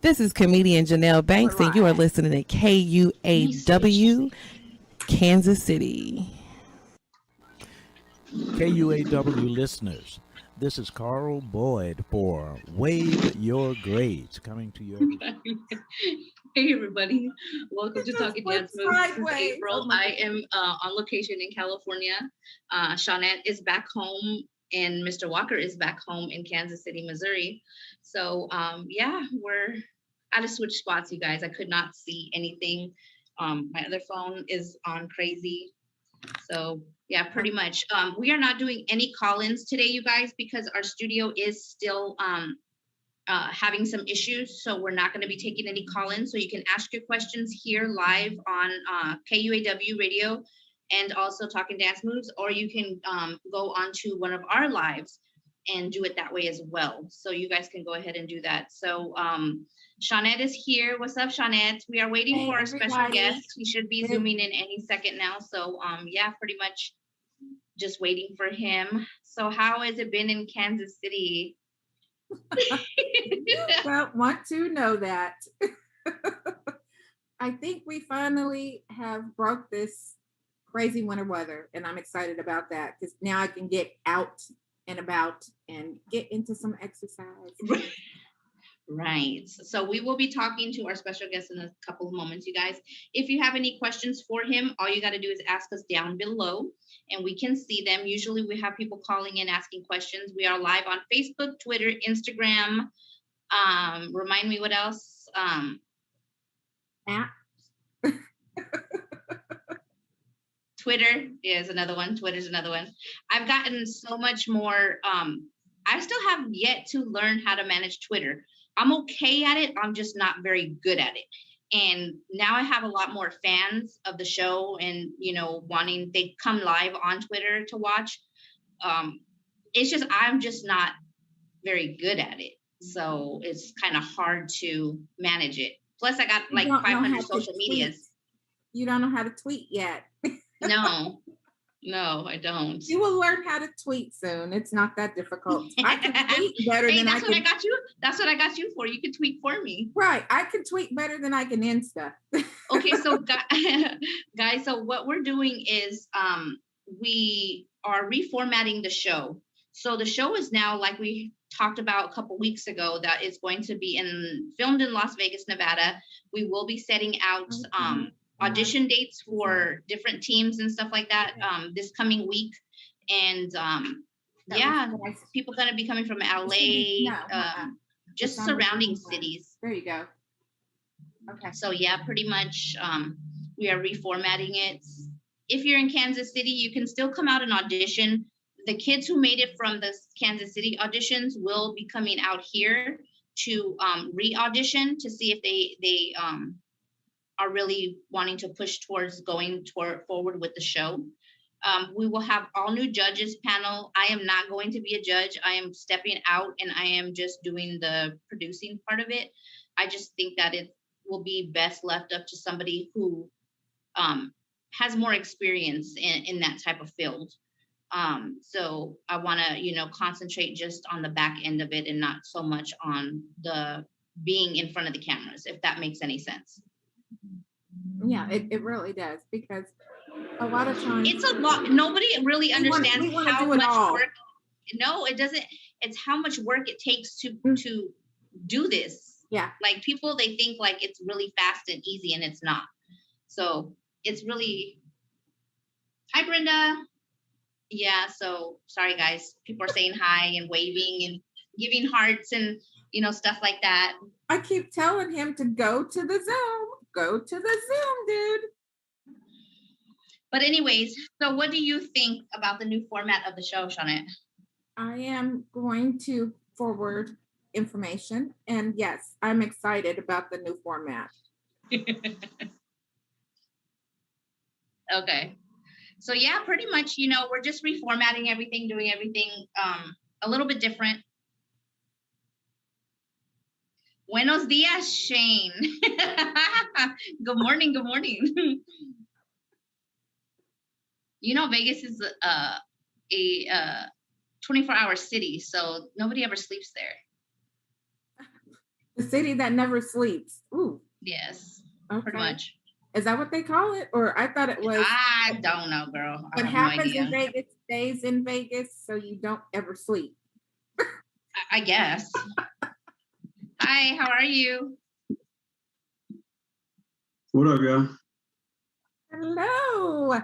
This is comedian Janelle Banks, and you are listening to KUAW, Kansas City. KUAW listeners, this is Carl Boyd for Wave Your Grades, coming to you. Hey everybody, welcome to Talking Dance Muv'z. This is April. I am on location in California. Shawnette is back home and Mr. Walker is back home in Kansas City, Missouri. So yeah, we're at a switch spots, you guys. I could not see anything. My other phone is on crazy. So yeah, pretty much. We are not doing any call-ins today, you guys, because our studio is still having some issues. So we're not going to be taking any call-ins. So you can ask your questions here live on KUAW radio and also Talking Dance Moves, or you can go onto one of our lives and do it that way as well. So you guys can go ahead and do that. So Shawnette is here. What's up, Shawnette? We are waiting for our special guest. He should be zooming in any second now. So yeah, pretty much just waiting for him. So how has it been in Kansas City? Well, want to know that. I think we finally have broke this crazy winter weather, and I'm excited about that because now I can get out and about and get into some exercise. Right. So we will be talking to our special guest in a couple of moments, you guys. If you have any questions for him, all you got to do is ask us down below and we can see them. Usually we have people calling in asking questions. We are live on Facebook, Twitter, Instagram. Remind me what else? Twitter is another one. Twitter's another one. I've gotten so much more. I still have yet to learn how to manage Twitter. I'm okay at it. I'm just not very good at it. And now I have a lot more fans of the show and, you know, they come live on Twitter to watch. It's just, I'm just not very good at it. So it's kind of hard to manage it. Plus I got like 500 social medias. You don't know how to tweet yet. No, I don't. You will learn how to tweet soon. It's not that difficult. I can tweet better than I can. I got you. That's what I got you for. You can tweet for me. Right. I can tweet better than I can Insta. Okay, so guys, so what we're doing is we are reformatting the show. So the show is now, like we talked about a couple weeks ago, that is going to be filmed in Las Vegas, Nevada. We will be setting out audition dates for different teams and stuff like that this coming week. And yeah, people going to be coming from LA, just surrounding cities. There you go. Okay. So yeah, pretty much we are reformatting it. If you're in Kansas City, you can still come out and audition. The kids who made it from the Kansas City auditions will be coming out here to re-audition to see if they are really wanting to push towards going forward with the show. We will have all new judges panel. I am not going to be a judge. I am stepping out and I am just doing the producing part of it. I just think that it will be best left up to somebody who has more experience in that type of field. So I want to, concentrate just on the back end of it and not so much on the being in front of the cameras, if that makes any sense. Yeah, it really does, because a lot of times it's a lot. Nobody really understands how much work. No, it doesn't. It's how much work it takes to do this. Yeah, like people, they think like it's really fast and easy, and it's not. So it's really. Hi, Brenda. Yeah. So sorry, guys. People are saying hi and waving and giving hearts and stuff like that. I keep telling him to go to the Zoom. Go to the Zoom, dude. But anyways, so what do you think about the new format of the show, Shawnette? I am going to forward information. And yes, I'm excited about the new format. Okay. So yeah, pretty much, we're just reformatting everything, doing everything a little bit different. Buenos dias, Shane. Good morning. Good morning. Vegas is a 24-hour city, so nobody ever sleeps there. The city that never sleeps. Ooh. Yes, Okay. pretty much. Is that what they call it? Or I thought it was. I don't know, girl. What happens in Vegas stays in Vegas, so you don't ever sleep. I guess. Hi, how are you? What up, y'all? Hello.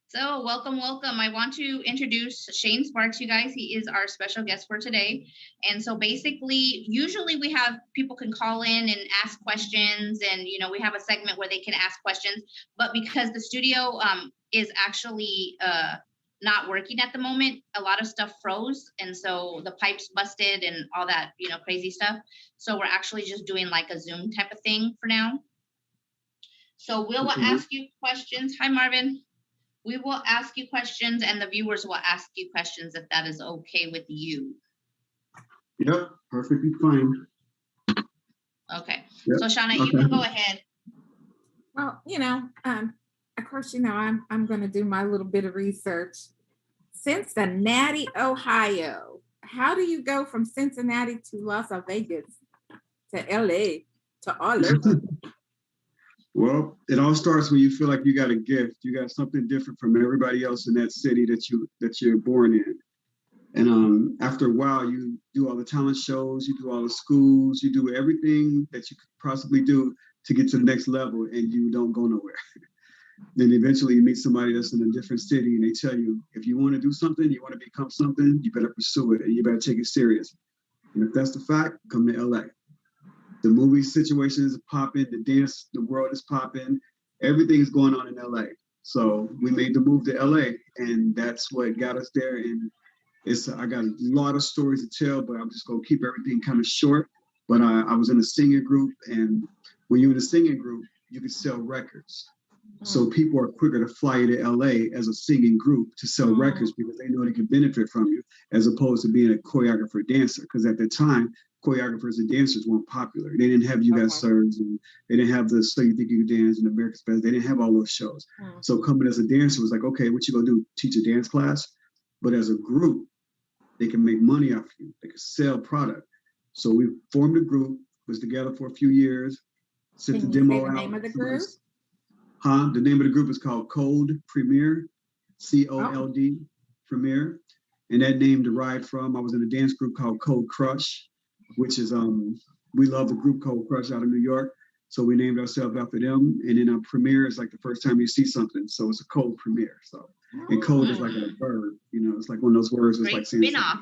So welcome. I want to introduce Shane Sparks, you guys. He is our special guest for today. And so basically, usually we have people can call in and ask questions, and we have a segment where they can ask questions. But because the studio is actually not working at the moment, a lot of stuff froze, and so the pipes busted and all that crazy stuff. So we're actually just doing like a Zoom type of thing for now. So we'll ask you questions. Hi, Marvin. We will ask you questions, and the viewers will ask you questions if that is okay with you. Yep, perfectly fine. Okay. Yep. So Shauna, you can go ahead. Well, of course, I'm going to do my little bit of research. Cincinnati, Ohio. How do you go from Cincinnati to Las Vegas to LA to all over? Well, it all starts when you feel like you got a gift. You got something different from everybody else in that city that you're born in. And after a while, you do all the talent shows, you do all the schools, you do everything that you could possibly do to get to the next level, and you don't go nowhere. Then eventually you meet somebody that's in a different city, and they tell you, if you want to do something, you want to become something, you better pursue it, and you better take it serious. And if that's the fact, come to LA. The movie situation is popping, the dance, the world is popping, everything is going on in LA. So we made the move to LA, and that's what got us there. And I got a lot of stories to tell, but I'm just gonna keep everything kind of short. But I was in a singing group, and when you're in a singing group, you can sell records. So people are quicker to fly you to LA as a singing group to sell records because they know they can benefit from you, as opposed to being a choreographer dancer. Because at the time, choreographers and dancers weren't popular. They didn't have You Got Served, and they didn't have the So You Think You Can Dance and America's Best. They didn't have all those shows. So coming as a dancer was like, okay, what you gonna do? Teach a dance class? But as a group, they can make money off you. They can sell product. So we formed a group, was together for a few years, sent the demo out. The name of the group? The name of the group is called Cold Premier, COLD Premier. And that name derived from, I was in a dance group called Cold Crush, which is, we love the group Cold Crush out of New York. So we named ourselves after them. And then premiere is like the first time you see something. So it's a cold premiere. So, and cold is like a verb, it's like one of those words. It's like saying spin-off.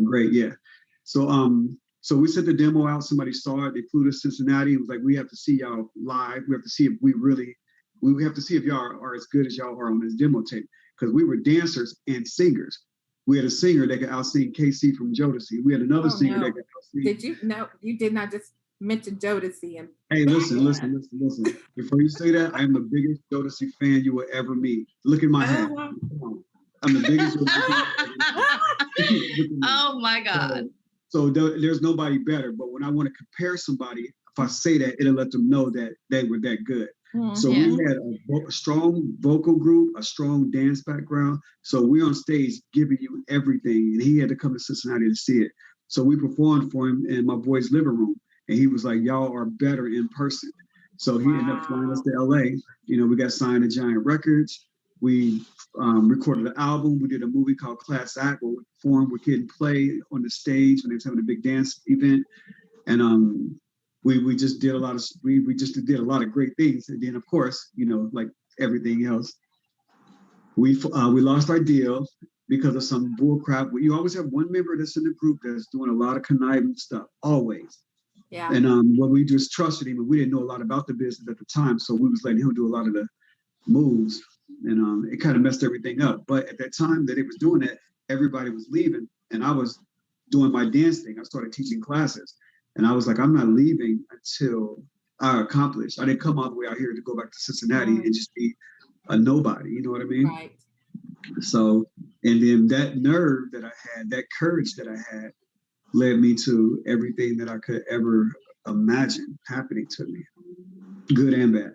Great, yeah. So we sent the demo out. Somebody saw it. They flew to Cincinnati. It was like, we have to see y'all live. We have to see if we have to see if y'all are as good as y'all are on this demo tape. Because we were dancers and singers. We had a singer that could out-sing KC from Jodeci. We had another singer that could out-sing. Did you? No, you did not just mention Jodeci. Hey, listen. Before you say that, I am the biggest Jodeci fan you will ever meet. Look at my hat. I'm the biggest Jodeci fan. Oh my God. So there's nobody better. But when I want to compare somebody, if I say that, it'll let them know that they were that good. So we had a strong vocal group, a strong dance background. So we're on stage giving you everything. And he had to come to Cincinnati to see it. So we performed for him in my boy's living room. And he was like, y'all are better in person. So he ended up flying us to LA. We got signed to Giant Records. We recorded an album. We did a movie called Class Act where we performed with Kid and Play on the stage when they was having a big dance event. And we just did a lot of great things. And then of course, like everything else, we lost our deal because of some bull crap. You always have one member that's in the group that's doing a lot of conniving stuff, always. Yeah. And we just trusted him, and we didn't know a lot about the business at the time, so we was letting him do a lot of the moves, and it kind of messed everything up. But at that time that it was doing that, everybody was leaving, and I was doing my dance thing. I started teaching classes. And I was like, I'm not leaving until I accomplish. I didn't come all the way out here to go back to Cincinnati and just be a nobody. You know what I mean? Right. So, and then that nerve that I had, that courage that I had, led me to everything that I could ever imagine happening to me, good and bad.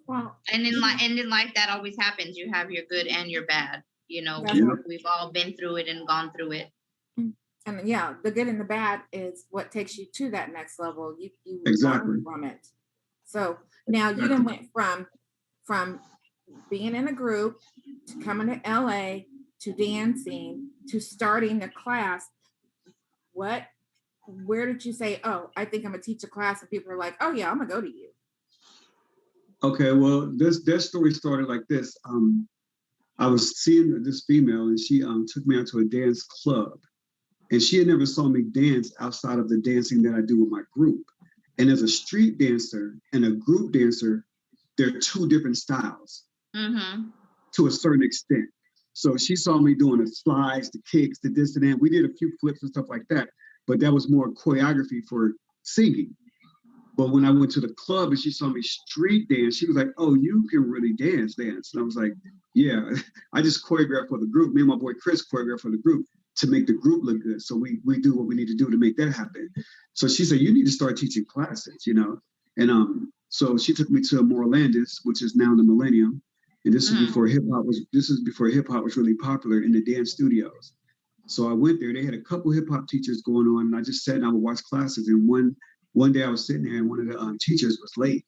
Well, and in life, that always happens. You have your good and your bad. We've all been through it and gone through it. And yeah, the good and the bad is what takes you to that next level. You Exactly. learn from it. So now you done went from being in a group to coming to LA to dancing to starting a class. Where did you say, oh, I think I'm gonna teach a class, and people are like, oh yeah, I'm gonna go to you? Okay, well, their story started like this. I was seeing this female, and she took me out to a dance club, and she had never saw me dance outside of the dancing that I do with my group. And as a street dancer and a group dancer, they're two different styles to a certain extent. So she saw me doing the slides, the kicks, the this and that. We did a few flips and stuff like that, but that was more choreography for singing. But when I went to the club and she saw me street dance, she was like, oh, you can really dance. And I was like, yeah, I just choreographed for the group. Me and my boy Chris choreographed for the group to make the group look good. So we do what we need to do to make that happen. So she said, you need to start teaching classes, you know? And so she took me to Morelandis, which is now the Millennium. And this is before hip hop was really popular in the dance studios. So I went there. They had a couple hip hop teachers going on, and I just sat and I would watch classes. And one day I was sitting there, and one of the teachers was late,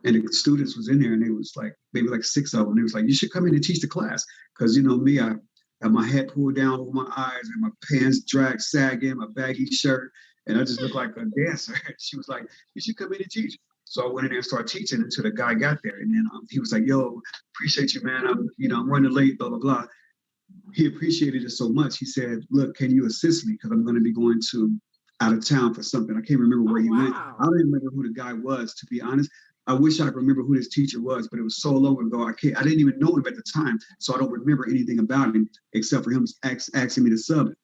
and the students was in there, and they was like maybe like 6 of them. They was like, you should come in and teach the class, because you know me, I have my head pulled down over my eyes and my pants sagging, my baggy shirt, and I just look like a dancer. She was like, you should come in and teach. So I went in there and started teaching until the guy got there, and then he was like, yo, appreciate you, man. I'm running late, blah blah blah. He appreciated it so much. He said, look, can you assist me, because I'm going to be going out of town for something. I can't remember where he went. I don't even remember who the guy was, to be honest. I wish I could remember who this teacher was, but it was so long ago. I didn't even know him at the time, so I don't remember anything about him except for him asking me to sub it.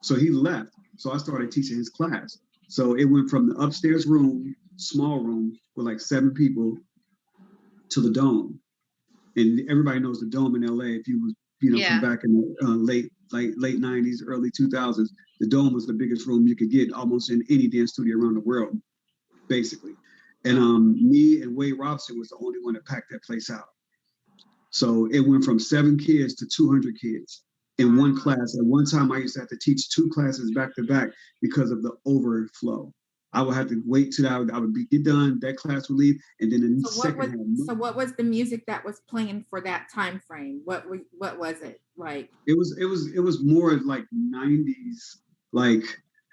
So he left. So I started teaching his class. So it went from the upstairs room, small room with like 7 people, to the Dome. And everybody knows the Dome in LA. If you was, from back in the late 90s, early 2000s, the Dome was the biggest room you could get almost in any dance studio around the world, basically. And me and Wade Robson was the only one that packed that place out. So it went from 7 kids to 200 kids in one class. At one time, I used to have to teach 2 classes back to back because of the overflow. I would have to wait till I would get done, that class would leave, and then the second half. So what was the music that was playing for that time frame? What was it like? It was more like 90s. Like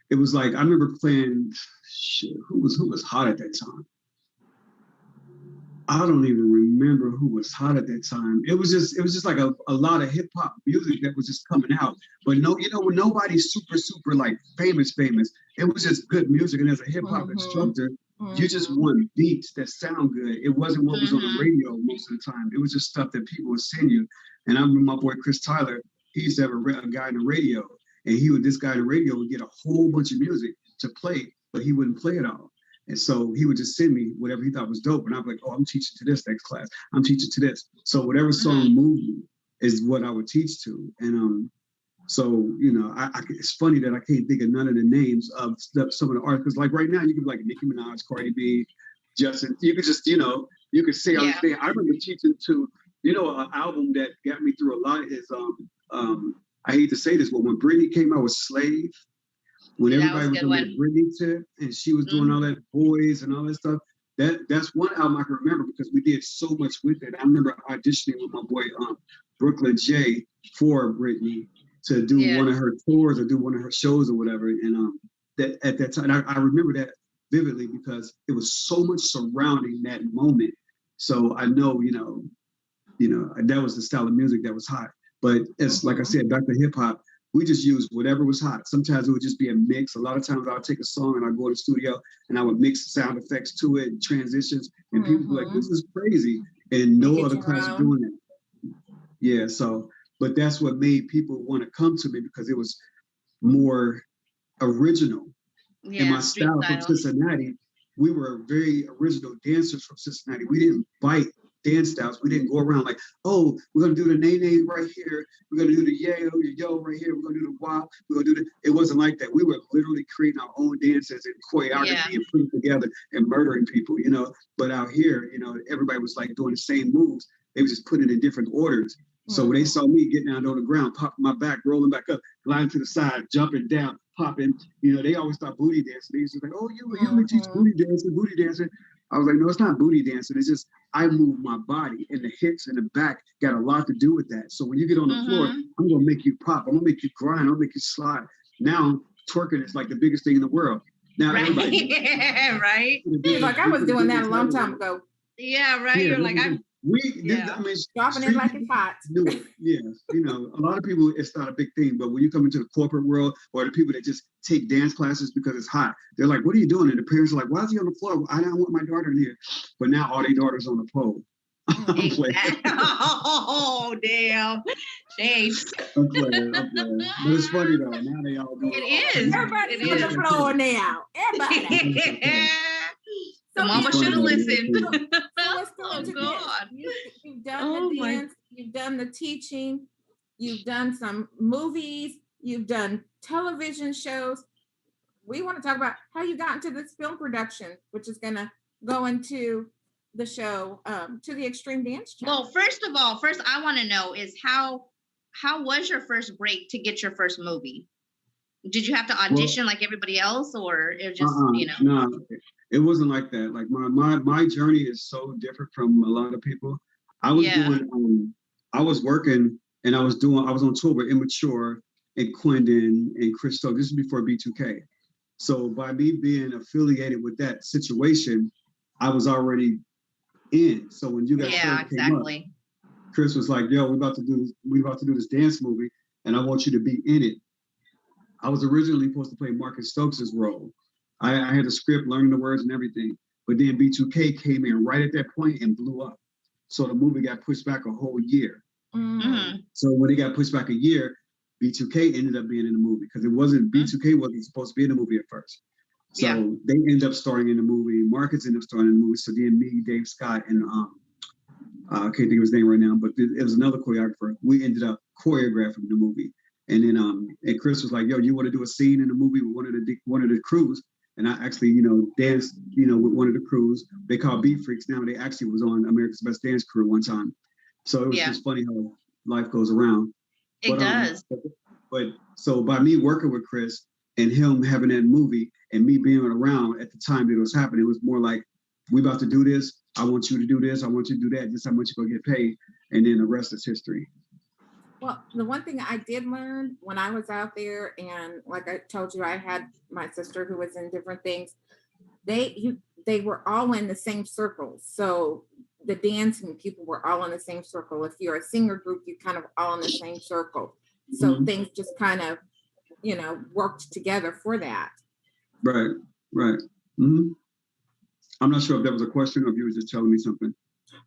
it was like, I remember playing, who was hot at that time? I don't even remember who was hot at that time. It was just like a lot of hip hop music that was just coming out. But when nobody's super like famous, it was just good music. And as a hip hop instructor, you just want beats that sound good. It wasn't what was on the radio most of the time. It was just stuff that people would send you. And I remember my boy Chris Tyler, he used to have a guy in the radio, and this guy in the radio would get a whole bunch of music to play, but he wouldn't play it all. And so he would just send me whatever he thought was dope. And I'm like, oh, I'm teaching to this next class. I'm teaching to this. So whatever song moved me is what I would teach to. And so, it's funny that I can't think of none of the names of some of the artists. Because like right now, you can be like Nicki Minaj, Cardi B, Justin. You could just, you could say all these things. I remember teaching to, an album that got me through a lot is, I hate to say this, but when Britney came out with Slave, when everybody was on that Britney tip and she was doing all that Boys and all that stuff, that's one album I can remember because we did so much with it. I remember auditioning with my boy Brooklyn J for Britney to do one of her tours or do one of her shows or whatever. And that at that time, I remember that vividly because it was so much surrounding that moment. So I know, that was the style of music that was hot. But it's like I said, back to hip hop, we just used whatever was hot. Sometimes it would just be a mix. A lot of times I'll take a song and I'll go to the studio and I would mix sound effects to it, and transitions, and people be like, this is crazy. And no other class is doing it. Yeah, so, but that's what made people want to come to me because it was more original. In my style from Cincinnati, we were very original dancers from Cincinnati. We didn't bite dance styles. We didn't go around like, oh, we're going to do the nay-nay right here. We're going to do the yo right here. We're going to do the wow. We're going to do the... It wasn't like that. We were literally creating our own dances and choreography and putting together and murdering people, But out here, everybody was like doing the same moves. They were just putting it in different orders. So when they saw me getting down on the ground, popping my back, rolling back up, gliding to the side, jumping down, popping. You know, they always thought booty dancing. They used to be like, oh, you teach booty dancing. I was like, no, it's not booty dancing. It's just I move my body, and the hips and the back got a lot to do with that. So when you get on the floor, I'm gonna make you pop. I'm gonna make you grind. I'm gonna make you slide. Now twerking is like the biggest thing in the world. Now everybody, right? Like I was doing that a long time ago. Yeah, right. You're like I mean, dropping it like it's hot. Yeah, you know, a lot of people, it's not a big thing, but when you come into the corporate world or the people that just take dance classes because it's hot, they're like, what are you doing? And the parents are like, why is he on the floor? I don't want my daughter in here. But now all their daughters on the pole. Oh, damn. Thanks. I'm playing. But it's funny though. Now they all do it. Is. Everybody's on the floor now. Everybody. So mama should have listened. Oh God! You've done the dance. You've done the teaching. You've done some movies. You've done television shows. We want to talk about how you got into this film production, which is going to go into the show, to the Extreme Dance Challenge. Well, first I want to know is how was your first break to get your first movie? Did you have to audition like everybody else, or it was just No, it wasn't like that. Like my journey is so different from a lot of people. I was doing I was working and I was on tour with Immature and Quindon and Chris Stokes. This is before B2K. So by me being affiliated with that situation, I was already in. So when you guys came up, Chris was like, yo, we about to do this dance movie and I want you to be in it. I was originally supposed to play Marcus Stokes' role. I had a script, learning the words and everything, but then B2K came in right at that point and blew up. So the movie got pushed back a whole year. Mm-hmm. So when it got pushed back a year, B2K ended up being in the movie because B2K wasn't supposed to be in the movie at first. So they ended up starring in the movie. Marcus ended up starring in the movie. So then me, Dave Scott, and I can't think of his name right now, but it was another choreographer. We ended up choreographing the movie. And then and Chris was like, yo, you want to do a scene in the movie with one of the crews? And I actually, danced, with one of the crews. They call Beat Freaks now. They actually was on America's Best Dance Crew one time. So it was just funny how life goes around. It does. But so by me working with Chris and him having that movie and me being around at the time that it was happening, it was more like, we about to do this. I want you to do this. I want you to do that. This is how much you're going to get paid. And then the rest is history. Well, the one thing I did learn when I was out there, and like I told you, I had my sister who was in different things. They were all in the same circles. So the dancing people were all in the same circle. If you're a singer group, you kind of all in the same circle. So things just kind of, worked together for that. Right. Mm-hmm. I'm not sure if that was a question or if you were just telling me something.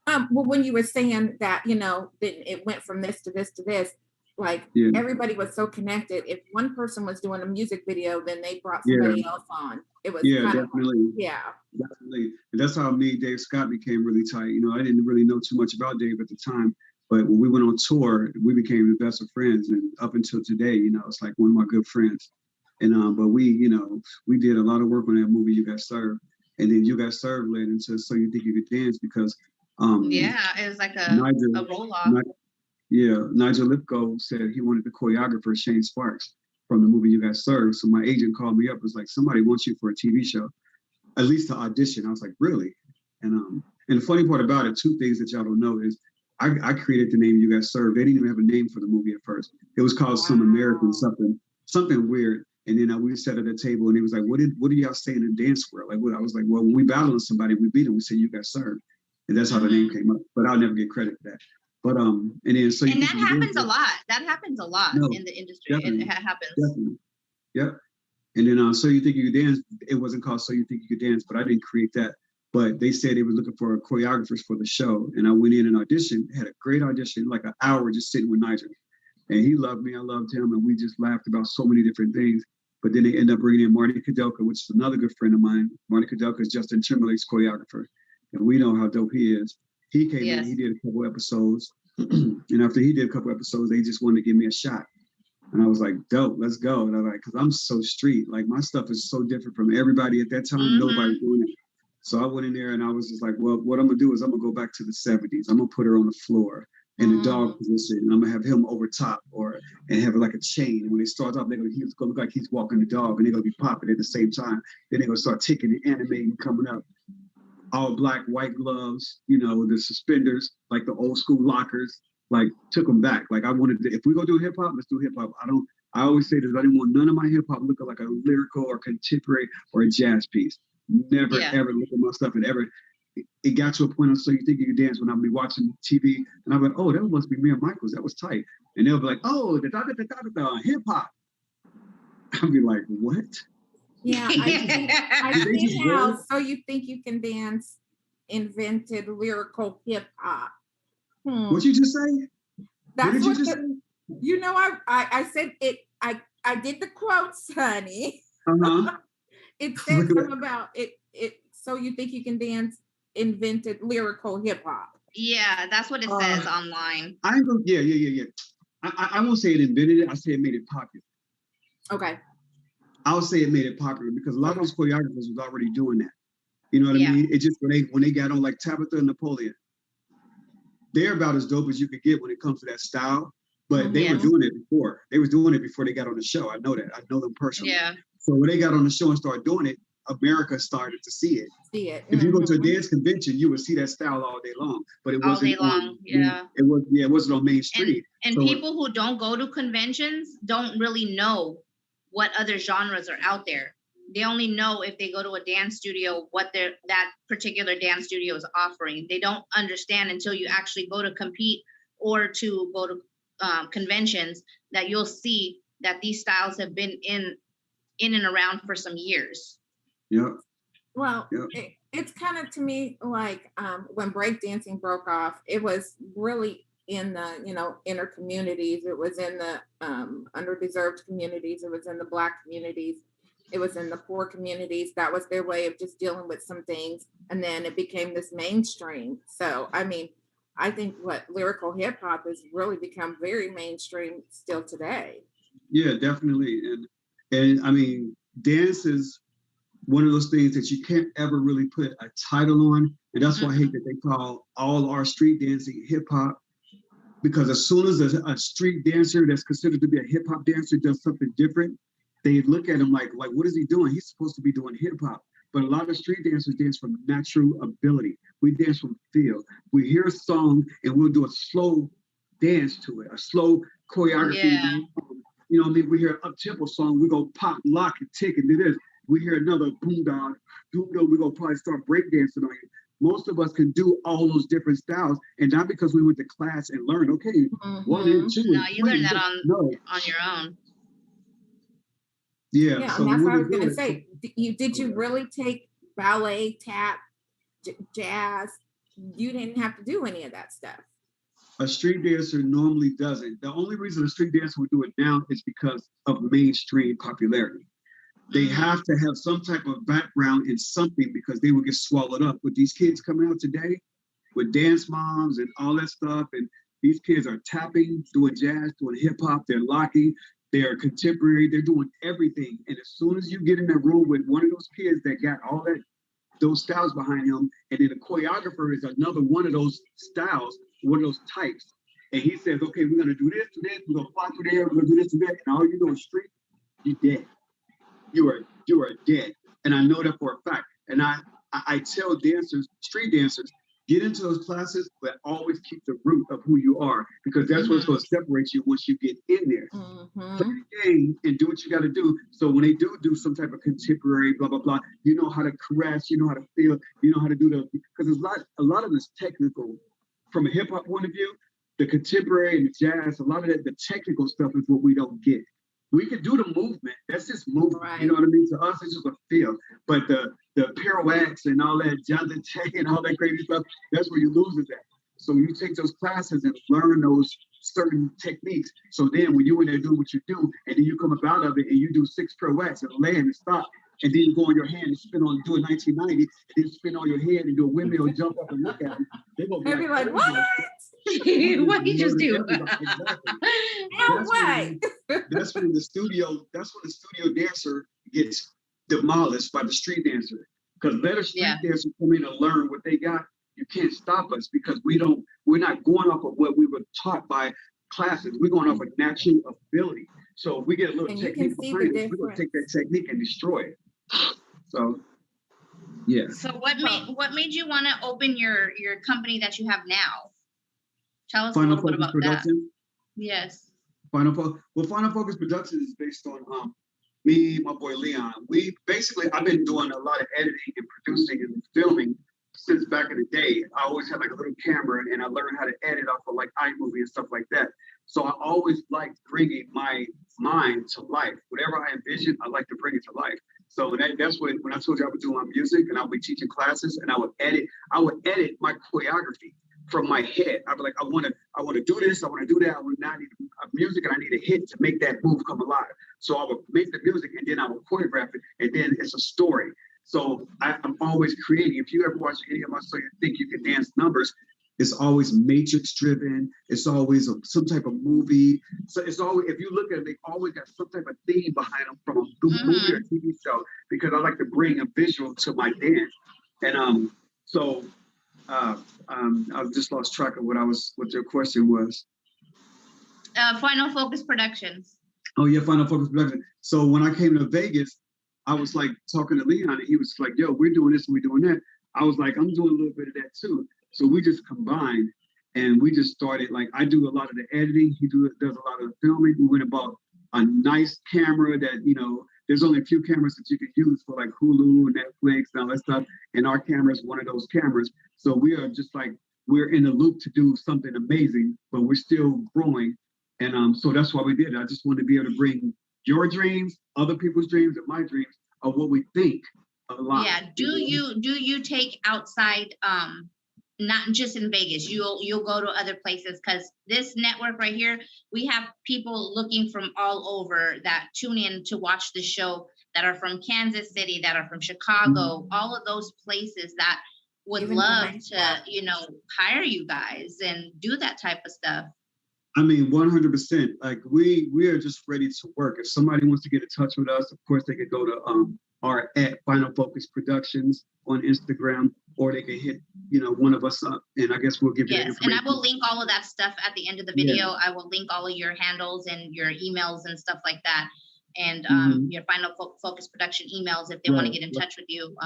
Well, when you were saying that, that it went from this to this to this, like everybody was so connected. If one person was doing a music video, then they brought somebody else on. It was definitely. Definitely. And that's how me and Dave Scott became really tight. I didn't really know too much about Dave at the time, but when we went on tour, we became the best of friends. And up until today, it's like one of my good friends. And but we did a lot of work on that movie, You Got Served. And then You Got Served led into So You Think You Could Dance because it was like a roll-off. Nigel Lipko said he wanted the choreographer Shane Sparks from the movie You Got Served. So my agent called me up, was like, somebody wants you for a TV show, at least to audition. I was like, really? And the funny part about it, two things that y'all don't know is I created the name You Got Served. They didn't even have a name for the movie at first. It was called Some American something weird. And then we sat at a table and he was like, what do y'all say in the dance world? Like, what? I was like, well, when we battle with somebody, we beat them, we say You Got Served. And that's how the name came up. But I'll never get credit for that. But and then so and that happens a lot. That happens a lot in the industry. It happens. Definitely. Yep. And then So You Think You Could Dance, it wasn't called So You Think You Could Dance, but I didn't create that. But they said they were looking for choreographers for the show. And I went in and auditioned, had a great audition, like an hour just sitting with Nigel. And he loved me, I loved him, and we just laughed about so many different things. But then they ended up bringing in Marty Kudelka, which is another good friend of mine. Marty Kudelka is Justin Timberlake's choreographer. And we know how dope he is. He came in, he did a couple episodes. And after he did a couple episodes, they just wanted to give me a shot. And I was like, dope, let's go. And I was like, because I'm so street. Like, my stuff is so different from everybody at that time. Nobody doing it. So I went in there and I was just like, well, what I'm going to do is I'm going to go back to the 70s. I'm going to put her on the floor. in the dog position, and I'm gonna have him over top and have like a chain. And when they start off, he's gonna look like he's walking the dog, and they're gonna be popping at the same time. Then they're gonna start ticking and animating coming up. All black, white gloves, the suspenders, like the old school lockers, like took them back. Like I wanted to, if we go do hip hop, let's do hip hop. I always say this, I didn't want none of my hip hop looking like a lyrical or contemporary or a jazz piece. Never, ever look at my stuff and ever. It got to a point of so you think you can dance when I'll be watching TV and I'm like, oh, that must be me and Michaels. That was tight. And they'll be like, oh, the hip hop. I'll be like, what? Yeah, I see how So You Think You Can Dance invented lyrical hip hop. What you just say? That's what I said it. I did the quotes, honey. It says something about it. So You Think You Can Dance invented lyrical hip hop. Yeah, that's what it says online. I ain't gonna, yeah. I won't say it invented it. I say it made it popular. Okay. I'll say it made it popular because a lot of those choreographers was already doing that. You know what I mean? It just when they got on like Tabitha and Napoleon, they're about as dope as you could get when it comes to that style. But they were doing it before. They was doing it before they got on the show. I know that. I know them personally. Yeah. So when they got on the show and started doing it, America started to see it. If you go to a dance convention, you would see that style all day long. But it wasn't all day long. It wasn't on Main Street. And so people who don't go to conventions don't really know what other genres are out there. They only know if they go to a dance studio what that particular dance studio is offering. They don't understand until you actually go to compete or to go to conventions that you'll see that these styles have been in and around for some years. Yeah. Well, it's kind of to me like when breakdancing broke off, it was really in the inner communities. It was in the underdeserved communities. It was in the Black communities. It was in the poor communities. That was their way of just dealing with some things. And then it became this mainstream. So, I mean, I think what lyrical hip hop has really become very mainstream still today. Yeah, definitely. And I mean, dance is one of those things that you can't ever really put a title on. And that's why I hate that they call all our street dancing hip hop. Because as soon as a street dancer that's considered to be a hip hop dancer does something different, they look at him like, what is he doing? He's supposed to be doing hip hop. But a lot of street dancers dance from natural ability. We dance from feel. We hear a song and we'll do a slow dance to it, a slow choreography. Yeah. You know what I mean? We hear an up-tempo song, we go pop, lock, and tick, and do this. We hear another boom dog, we're gonna probably start breakdancing on it. Most of us can do all those different styles, and not because we went to class and learned, okay, 1 and 2. No, you learn that on your own. Yeah, so and that's what I was going to say. Did you really take ballet, tap, jazz? You didn't have to do any of that stuff. A street dancer normally doesn't. The only reason a street dancer would do it now is because of mainstream popularity. They have to have some type of background in something because they will get swallowed up. With these kids coming out today, with dance moms and all that stuff, and these kids are tapping, doing jazz, doing hip hop, they're locking. They're contemporary, they're doing everything. And as soon as you get in that room with one of those kids that got all those styles behind him, and then the choreographer is another one of those styles, one of those types. And he says, okay, we're gonna do this, we're gonna fly through there, we're gonna do this and that, and all you do is street, you're dead. You are dead. And I know that for a fact. And I tell dancers, street dancers, get into those classes, but always keep the root of who you are, because that's what's going to separate you once you get in there. Play the game and do what you got to do. So when they do some type of contemporary, blah, blah, blah, you know how to caress, you know how to feel, you know how to do because a lot of this technical, from a hip hop point of view, the contemporary and the jazz, a lot of that, the technical stuff is what we don't get. We can do the movement. That's just movement. Right. You know what I mean? To us, it's just a feel. But the pirouettes and all that, Jonathan and all that crazy stuff, that's where you lose it at. So you take those classes and learn those certain techniques. So then when you in there do what you do, and then you come up out of it and you do 6 pirouettes and land and stop, and then you go on your hand and spin on, do a 1990, and then spin on your head and do a windmill, jump up and look at them. They're going to be like, what? What did you just do? Exactly. That's when the studio dancer gets demolished by the street dancer. Because better street dancers come in and learn what they got, you can't stop us because we're not going off of what we were taught by classes. We're going off of natural ability. So if we get a little technique behind it, we're going to take that technique and destroy it. So, yeah. So what made you want to open your company that you have now? Tell us Final a little bit Focus about Production? that. Yes. Final Focus Productions is based on me, my boy Leon. I've been doing a lot of editing and producing and filming since back in the day. I always had like a little camera, and I learned how to edit off of like iMovie and stuff like that. So I always liked bringing my mind to life. Whatever I envision, I like to bring it to life. So that's when I told you I would do my music and I would be teaching classes, and I would edit my choreography from my head. I'd be like, I want to do this, I want to do that. I need music, and I need a hit to make that move come alive. So I would make the music, and then I would choreograph it, and then it's a story. So I'm always creating. If you ever watch any of my So You Think You Can Dance numbers, it's always matrix driven. It's always some type of movie. So it's always, if you look at it, they always got some type of theme behind them from a movie or TV show, because I like to bring a visual to my dance. And I just lost track of what your question was. Final Focus Productions. Oh yeah, Final Focus Productions. So when I came to Vegas, I was like talking to Leon, and he was like, yo, we're doing this and we're doing that. I was like, I'm doing a little bit of that too. So we just combined, and we just started, like, I do a lot of the editing. He does a lot of the filming. We went about a nice camera that, there's only a few cameras that you can use for like Hulu, Netflix, and all that stuff. And our camera is one of those cameras. So we are just like, we're in the loop to do something amazing, but we're still growing. And so that's why we did it. I just wanted to be able to bring your dreams, other people's dreams, and my dreams of what we think a lot. Yeah. Do you take outside, not just in Vegas, you'll go to other places, because this network right here, we have people looking from all over that tune in to watch the show, that are from Kansas City, that are from Chicago, all of those places that would love to, hire you guys and do that type of stuff. I mean, 100%. Like we are just ready to work. If somebody wants to get in touch with us, of course they could go to our at Final Focus Productions on Instagram, or they can hit one of us up, and I guess we'll give you that information. And I will link all of that stuff at the end of the video. I will link all of your handles and your emails and stuff like that, and your Final Focus Production emails. If they want to get in touch with you,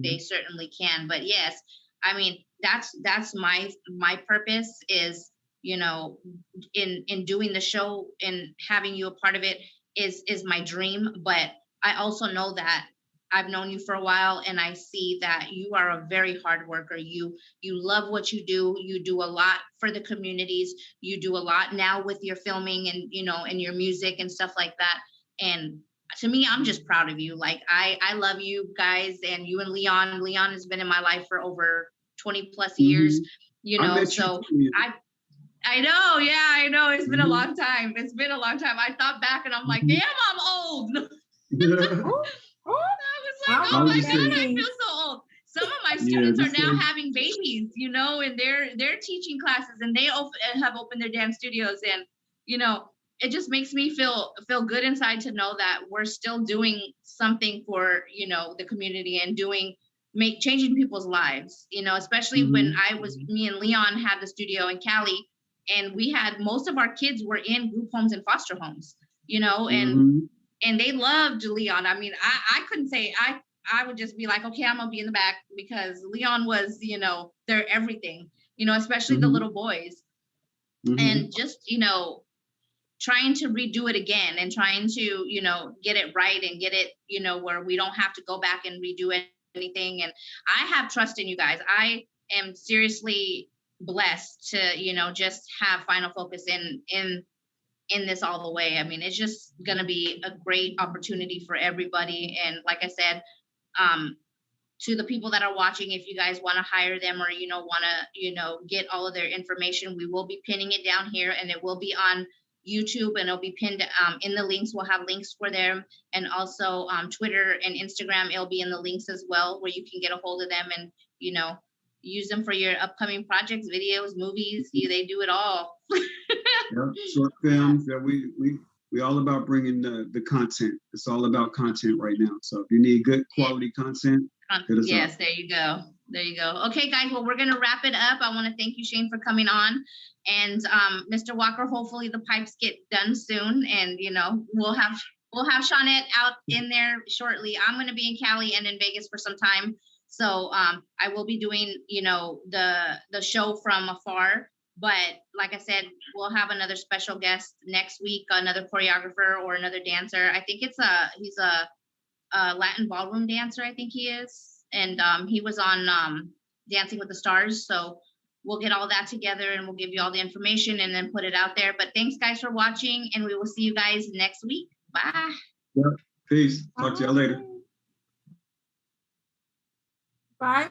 they certainly can. But yes, I mean, that's my purpose is, in doing the show and having you a part of it is my dream. But I also know that I've known you for a while, and I see that you are a very hard worker. You love what you do. You do a lot for the communities. You do a lot now with your filming and, and your music and stuff like that. And to me, I'm just proud of you. Like, I love you guys, and you and Leon. Leon has been in my life for over 20 plus years, so I know. Yeah, I know. It's been a long time. It's been a long time. I thought back and I'm like, damn, I'm old. I was like, oh my God, I feel so old. Some of my students are now having babies, and they're teaching classes, and they have opened their dance studios, and it just makes me feel good inside to know that we're still doing something for the community and changing people's lives. Especially when me and Leon had the studio in Cali, and we had most of our kids were in group homes and foster homes, and they loved Leon. I mean, I couldn't say, I would just be like, okay, I'm gonna be in the back, because Leon was, their everything, especially the little boys. And just, trying to redo it again and trying to, get it right and get it, where we don't have to go back and redo anything. And I have trust in you guys. I am seriously blessed to, just have Final Focus in this all the way. I mean, it's just going to be a great opportunity for everybody. And like I said, to the people that are watching, if you guys want to hire them or, want to, get all of their information, we will be pinning it down here, and it will be on YouTube, and it'll be pinned in the links. We'll have links for them, and also Twitter and Instagram. It'll be in the links as well, where you can get a hold of them and, use them for your upcoming projects, videos, movies. They do it all. Short films. Yeah, we all about bringing the content. It's all about content right now. So if you need good quality content, yes, there you go. There you go. Okay, guys. Well, we're gonna wrap it up. I want to thank you, Shane, for coming on, and Mr. Walker. Hopefully, the pipes get done soon, and we'll have Shawnette out in there shortly. I'm gonna be in Cali and in Vegas for some time, so I will be doing the show from afar. But like I said, we'll have another special guest next week, another choreographer or another dancer. I think he's a Latin ballroom dancer. I think he is. And he was on Dancing with the Stars. So we'll get all that together and we'll give you all the information and then put it out there. But thanks, guys, for watching. And we will see you guys next week. Bye. Yeah. Peace. Talk to y'all later. Bye.